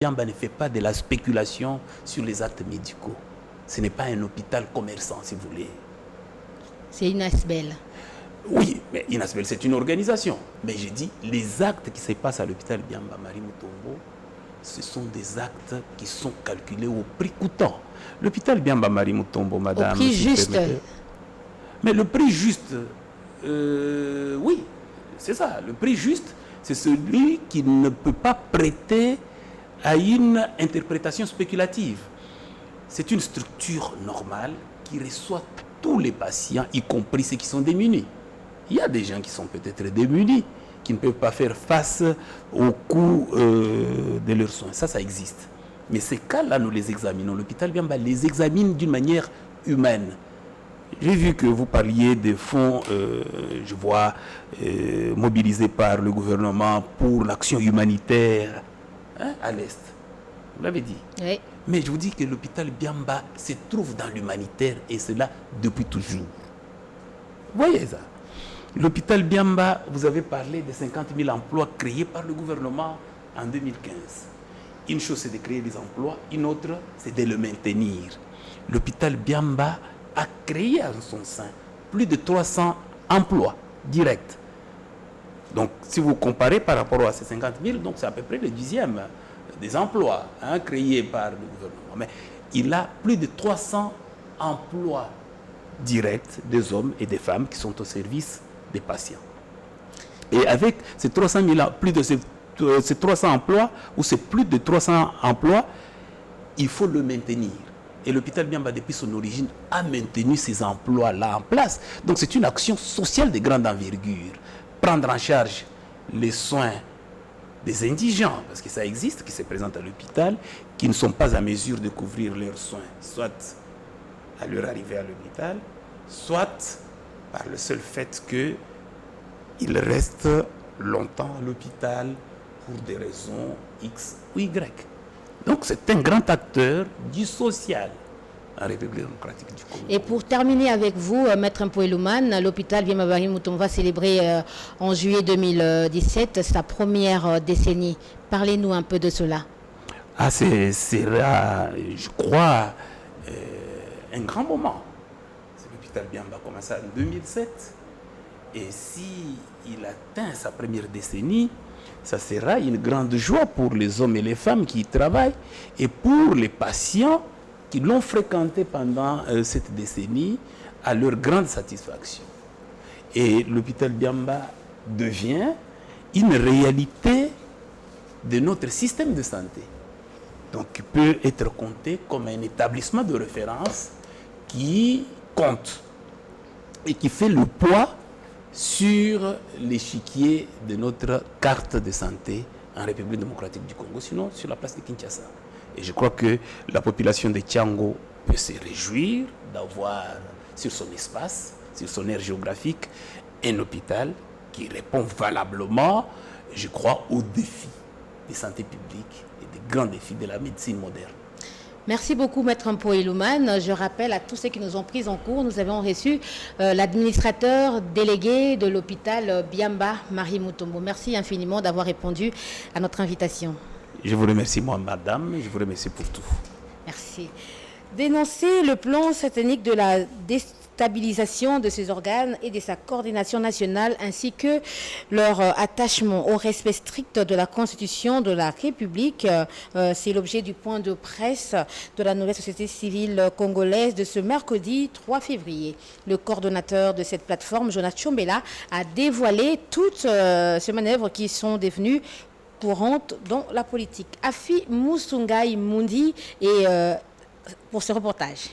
Biamba ne fait pas de la spéculation sur les actes médicaux. Ce n'est pas un hôpital commerçant, si vous voulez. C'est Inasbel. Oui, mais Inasbel, c'est une organisation. Mais j'ai dit, les actes qui se passent à l'hôpital Biamba Marie Mutombo, ce sont des actes qui sont calculés au prix coûtant. L'hôpital Biamba Marie Mutombo, madame... Au prix juste. Mais le prix juste, oui, c'est ça. Le prix juste, c'est celui qui ne peut pas prêter à une interprétation spéculative. C'est une structure normale qui reçoit tous les patients, y compris ceux qui sont démunis. Il y a des gens qui sont peut-être démunis, qui ne peuvent pas faire face au coût de leurs soins. Ça existe. Mais ces cas-là, nous les examinons. L'hôpital Biamba les examine d'une manière humaine. J'ai vu que vous parliez des fonds, je vois, mobilisés par le gouvernement pour l'action humanitaire à l'Est. Vous l'avez dit. Oui. Mais je vous dis que l'hôpital Biamba se trouve dans l'humanitaire et cela depuis toujours. Vous voyez ça? L'hôpital Biamba, vous avez parlé des 50 000 emplois créés par le gouvernement en 2015. Une chose, c'est de créer des emplois, une autre, c'est de le maintenir. L'hôpital Biamba a créé en son sein plus de 300 emplois directs. Donc, si vous comparez par rapport à ces 50 000, donc c'est à peu près le 10e des emplois créés par le gouvernement. Mais il a plus de 300 emplois directs des hommes et des femmes qui sont au service des patients. Et avec ces 300 000, plus de ces 300 emplois, ou ces plus de 300 emplois, il faut le maintenir. Et l'hôpital Biamba, depuis son origine, a maintenu ces emplois-là en place. Donc c'est une action sociale de grande envergure. Prendre en charge les soins des indigents, parce que ça existe, qui se présentent à l'hôpital, qui ne sont pas à mesure de couvrir leurs soins, soit à leur arrivée à l'hôpital, soit par le seul fait qu'ils restent longtemps à l'hôpital pour des raisons X ou Y. Donc c'est un grand acteur du social en République démocratique du Congo. Et pour terminer avec vous, Maître Mpoelouman, l'hôpital Biamba Marie Mutombo va célébrer en juillet 2017 sa première décennie. Parlez-nous un peu de cela. C'est je crois, un grand moment. L'hôpital Biamba a commencé en 2007. Et s'il atteint sa première décennie, ça sera une grande joie pour les hommes et les femmes qui y travaillent et pour les patients qui l'ont fréquenté pendant cette décennie à leur grande satisfaction. Et l'hôpital Biamba devient une réalité de notre système de santé. Donc il peut être compté comme un établissement de référence qui compte et qui fait le poids sur l'échiquier de notre carte de santé en République démocratique du Congo, sinon sur la place de Kinshasa. Et je crois que la population de Tiango peut se réjouir d'avoir sur son espace, sur son aire géographique, un hôpital qui répond valablement, je crois, aux défis de santé publique et des grands défis de la médecine moderne. Merci beaucoup, Maître Mpoelouman. Je rappelle à tous ceux qui nous ont pris en cours, nous avons reçu l'administrateur délégué de l'hôpital Biamba Marie Mutombo. Merci infiniment d'avoir répondu à notre invitation. Je vous remercie, moi, madame, et je vous remercie pour tout. Merci. Dénoncer le plan satanique de la déstabilisation de ses organes et de sa coordination nationale, ainsi que leur attachement au respect strict de la Constitution de la République, c'est l'objet du point de presse de la nouvelle société civile congolaise de ce mercredi 3 février. Le coordonnateur de cette plateforme, Jonas Tchombela, a dévoilé toutes ces manœuvres qui sont devenues courantes dans la politique. Afi Moussungai Mundi et pour ce reportage.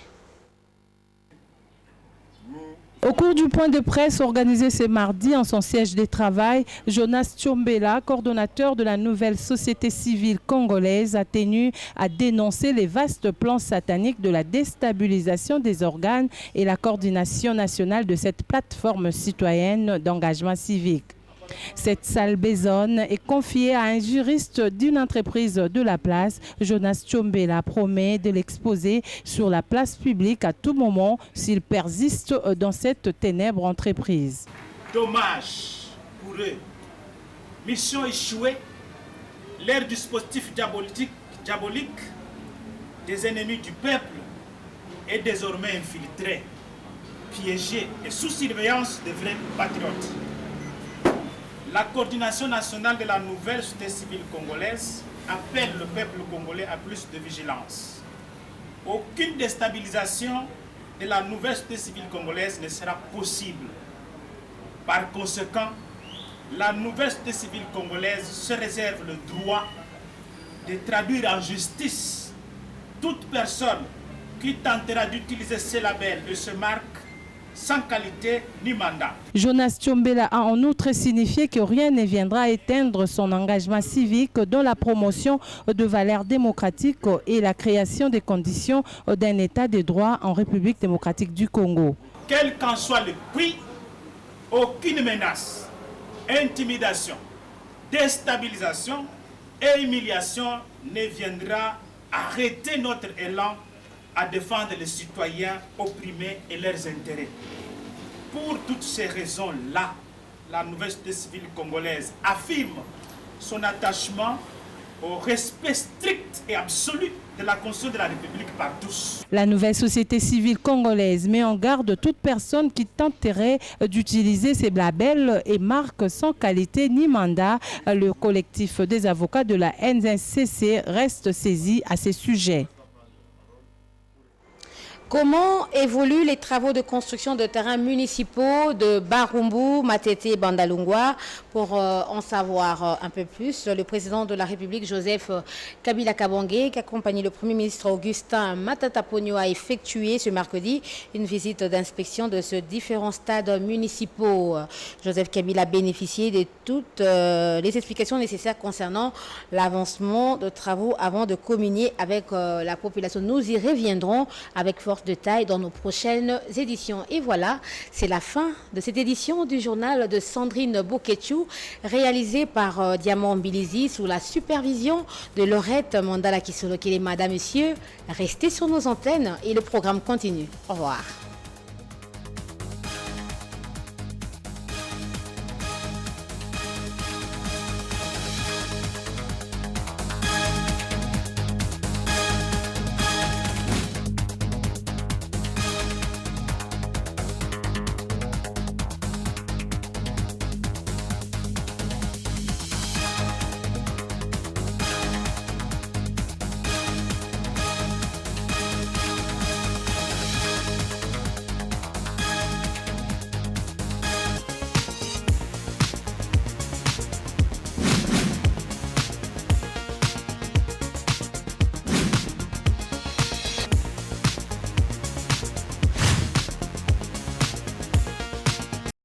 Au cours du point de presse organisé ce mardi en son siège de travail, Jonas Tchombela, coordonnateur de la nouvelle société civile congolaise, a tenu à dénoncer les vastes plans sataniques de la déstabilisation des organes et la coordination nationale de cette plateforme citoyenne d'engagement civique. Cette sale besogne est confiée à un juriste d'une entreprise de la place. Jonas Tchombela promet de l'exposer sur la place publique à tout moment s'il persiste dans cette ténèbre entreprise. Dommage pour eux. Mission échouée, leur dispositif diabolique diabolique des ennemis du peuple est désormais infiltré, piégé et sous surveillance des vrais patriotes. La coordination nationale de la nouvelle société civile congolaise appelle le peuple congolais à plus de vigilance. Aucune déstabilisation de la nouvelle société civile congolaise ne sera possible. Par conséquent, la nouvelle société civile congolaise se réserve le droit de traduire en justice toute personne qui tentera d'utiliser ces labels et ces marques sans qualité ni mandat. Jonas Tchombela a en outre signifié que rien ne viendra éteindre son engagement civique dans la promotion de valeurs démocratiques et la création des conditions d'un état de droit en République démocratique du Congo. Quel qu'en soit le prix, aucune menace, intimidation, déstabilisation et humiliation ne viendra arrêter notre élan à défendre les citoyens opprimés et leurs intérêts. Pour toutes ces raisons-là, la nouvelle société civile congolaise affirme son attachement au respect strict et absolu de la Constitution de la République par tous. La nouvelle société civile congolaise met en garde toute personne qui tenterait d'utiliser ces labels et marques sans qualité ni mandat. Le collectif des avocats de la NCC reste saisi à ces sujets. Comment évoluent les travaux de construction de terrains municipaux de Barumbu, Matete et Bandalungwa? Pour en savoir un peu plus, le président de la République, Joseph Kabila Kabange, qui accompagne le Premier ministre Augustin Matata Ponyo, a effectué ce mercredi une visite d'inspection de ces différents stades municipaux. Joseph Kabila a bénéficié de toutes les explications nécessaires concernant l'avancement de travaux avant de communier avec la population. Nous y reviendrons avec force de taille dans nos prochaines éditions. Et voilà, c'est la fin de cette édition du journal de Sandrine Bouketchou, réalisée par Diamant Mbilizi sous la supervision de Laurette Mandala Kisolo. Mesdames, Messieurs, restez sur nos antennes et le programme continue. Au revoir.